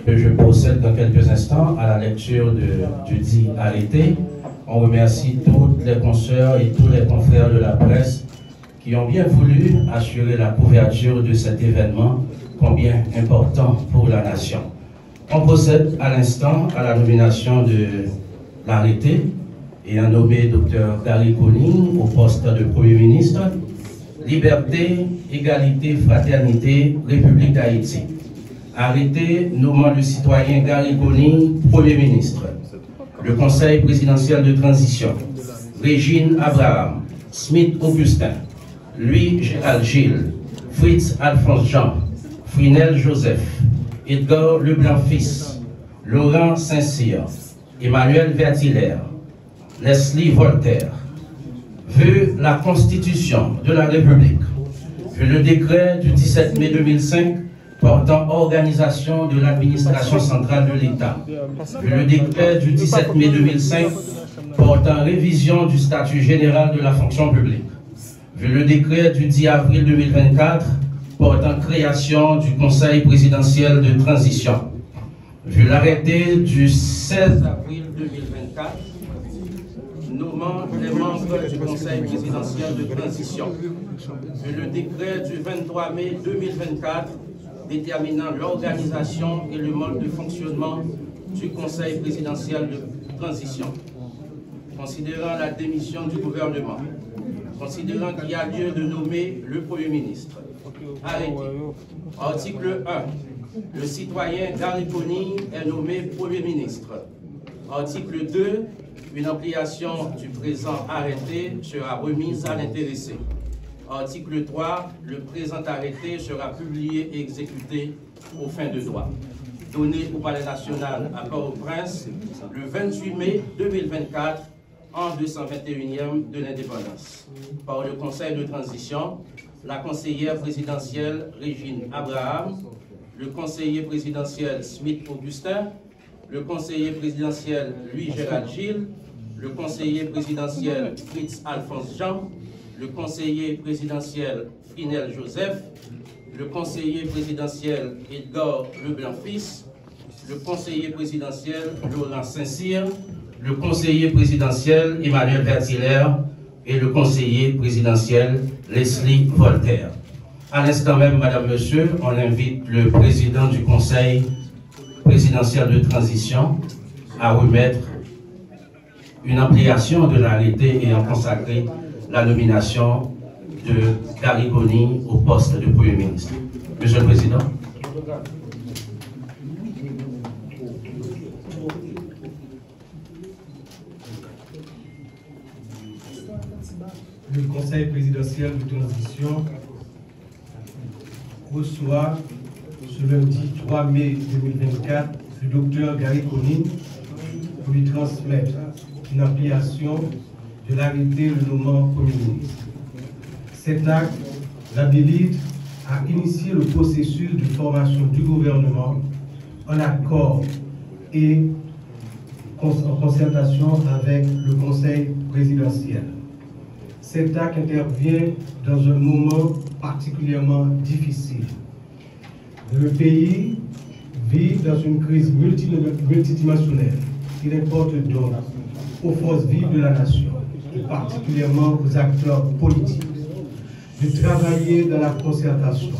Je procède dans quelques instants à la lecture du dit arrêté. On remercie toutes les consoeurs et tous les confrères de la presse qui ont bien voulu assurer la couverture de cet événement combien important pour la nation. On procède à l'instant à la nomination de l'arrêté ayant nommé Dr Gary Conille au poste de Premier ministre. Liberté, égalité, fraternité, République d'Haïti. Arrêté nommant le citoyen Gary Conille Premier ministre. Le Conseil présidentiel de transition. Régine Abraham, Smith Augustin, Louis Gérald Gilles, Fritz Alphonse Jean, Frinel Joseph, Edgar Leblanc-Fils, Laurent Saint-Cyr, Emmanuel Verthilaire, Leslie Voltaire, veut la Constitution de la République, veut le décret du 17 mai 2005 portant organisation de l'administration centrale de l'État, veut le décret du 17 mai 2005 portant révision du statut général de la fonction publique, veut le décret du 10 avril 2024 portant création du Conseil présidentiel de transition, veut l'arrêté du 16 avril 2024 nommant les membres du Conseil présidentiel de transition, veut le décret du 23 mai 2024 déterminant l'organisation et le mode de fonctionnement du Conseil présidentiel de transition. Considérant la démission du gouvernement, considérant qu'il y a lieu de nommer le Premier ministre, arrêté. Article 1. Le citoyen Gary Conille est nommé Premier ministre. Article 2. Une ampliation du présent arrêté sera remise à l'intéressé. Article 3. Le présent arrêté sera publié et exécuté aux fins de droit. Donné au Palais national à Port-au-Prince le 28 mai 2024, en 221e de l'indépendance. Par le Conseil de transition, la conseillère présidentielle Régine Abraham, le conseiller présidentiel Smith Augustin, le conseiller présidentiel Louis Gérald Gilles, le conseiller présidentiel Fritz Alphonse Jean, le conseiller présidentiel Frinel Joseph, le conseiller présidentiel Edgar Leblanc-Fils, le conseiller présidentiel Laurent Saint-Cyr, le conseiller présidentiel Emmanuel Verthilaire et le conseiller présidentiel Leslie Voltaire. À l'instant même, Madame, Monsieur, on invite le président du Conseil présidentiel de transition à remettre une ampliation de l'arrêté ayant consacré la nomination de Gary Conille au poste de Premier ministre. Monsieur le Président. Le Conseil présidentiel de transition reçoit ce lundi 3 mai 2024 le docteur Gary Conille pour lui transmettre une ampliation de l'arrêté le nommant Premier ministre. Cet acte l'habilite à initier le processus de formation du gouvernement en accord et en concertation avec le Conseil présidentiel. Cet acte intervient dans un moment particulièrement difficile. Le pays vit dans une crise multidimensionnelle. Il importe donc aux forces vives de la nation, et particulièrement aux acteurs politiques, de travailler dans la concertation,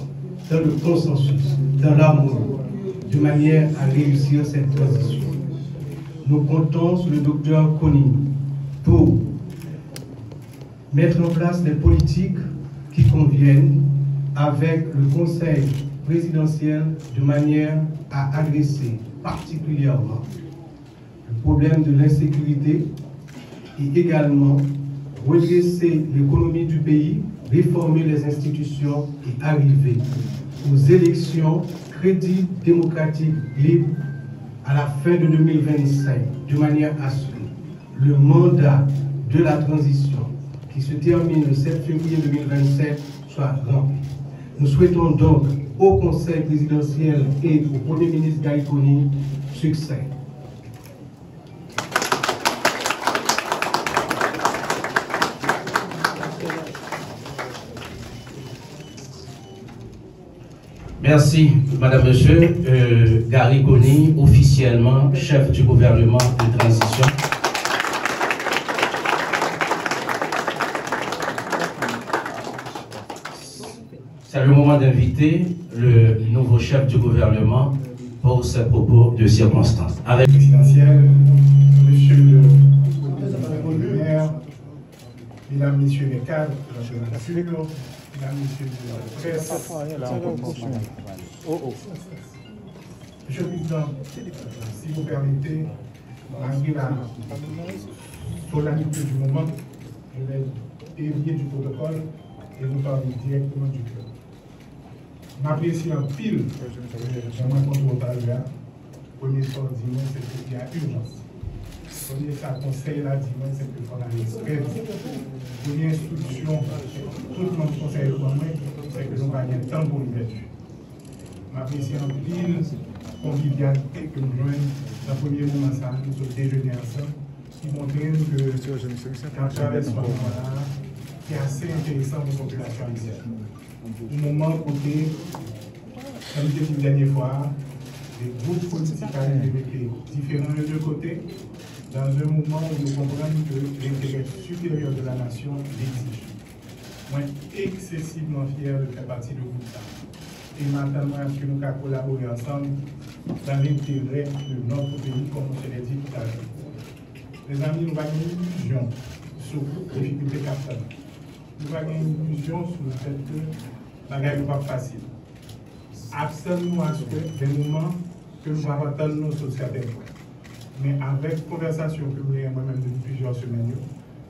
dans le consensus, dans l'harmonie, de manière à réussir cette transition. Nous comptons sur le docteur Conille pour mettre en place les politiques qui conviennent avec le Conseil présidentiel de manière à adresser particulièrement le problème de l'insécurité et également redresser l'économie du pays, réformer les institutions et arriver aux élections crédibles, démocratiques, libres, à la fin de 2025, de manière à ce que le mandat de la transition qui se termine le 7 février 2027 soit rempli. Nous souhaitons donc au Conseil présidentiel et au Premier ministre Gary Conille succès. Merci, Madame, Monsieur. Gary Conille, officiellement chef du gouvernement de transition. C'est le moment d'inviter le nouveau chef du gouvernement pour ses propos de circonstance. Avec présidentiel, Monsieur le maire, Mesdames, Messieurs les cadres de la nature, Mesdames, Messieurs de la presse, Monsieur le Président, si vous permettez, malgré la solennité du moment, je vais dévier du protocole et vous parler directement du cœur. M'apprécie en pile, j'aimerais qu'on trouve à l'heure. Premier sort dis-moi, c'est qu'il y a urgence. Premier ça conseil là, dis-moi, c'est qu'il faut la respect. Première instruction, tout le monde conseille pour moi, c'est que nous avons un temps pour l'ouverture. M'apprécie en pile, convivialité que nous joignons dans le premier moment, ça, nous sommes déjeuner ensemble, qui montrent que quand travers ce moment-là, qui est assez intéressant pour la population haïtienne. Au moment où, comme je l'ai dit la dernière fois, les groupes politiques ont été différents de deux côtés, dans un moment où nous comprenons que l'intérêt supérieur de la nation l'exige. Moi, excessivement fier de faire partie du groupe là. Et maintenant, est-ce que nous pouvons collaborer ensemble dans l'intérêt de notre pays, comme je l'ai dit tout à l'heure. Les amis, nous avons une illusion sur les difficultés capitales. Nous avons une illusion sur le fait que la guerre n'est pas facile. Abstenons à ce que des moments que nous avons attendre sur certains points. Mais avec la conversation que nous avons moi-même depuis plusieurs semaines,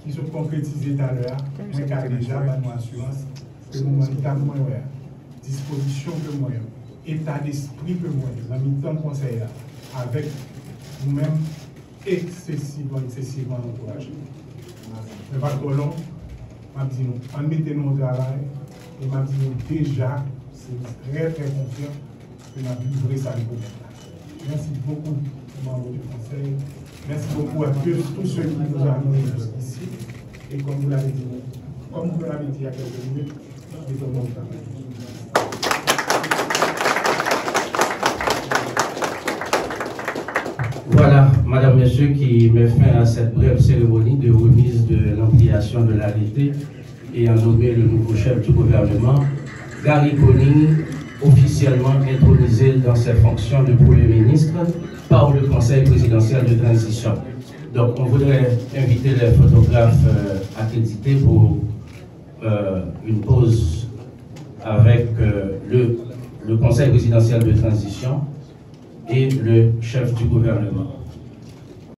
qui sont concrétisées tout à l'heure, moi j'ai déjà une assurance que nous avons moins disposition que moi, état d'esprit que moi, dans le temps conseil là, avec nous-mêmes excessivement encouragés. Mais pas trop long, je dis nous, on mettez nous au travail, et je dis nous déjà, c'est très confiant que nous avons livré ça. Merci beaucoup, membres du Conseil. Merci beaucoup à tous ceux qui nous ont amenés ici. Et comme vous l'avez dit il y a quelques minutes, nous sommes au travail. Voilà, Madame, Messieurs, qui met fin à cette brève cérémonie de remise de l'ampliation de l'arrêté et a nommé le nouveau chef du gouvernement, Gary Conille, officiellement intronisé dans ses fonctions de Premier ministre par le Conseil présidentiel de transition. Donc, on voudrait inviter les photographes accrédités pour une pause avec le Conseil présidentiel de transition et le chef du gouvernement.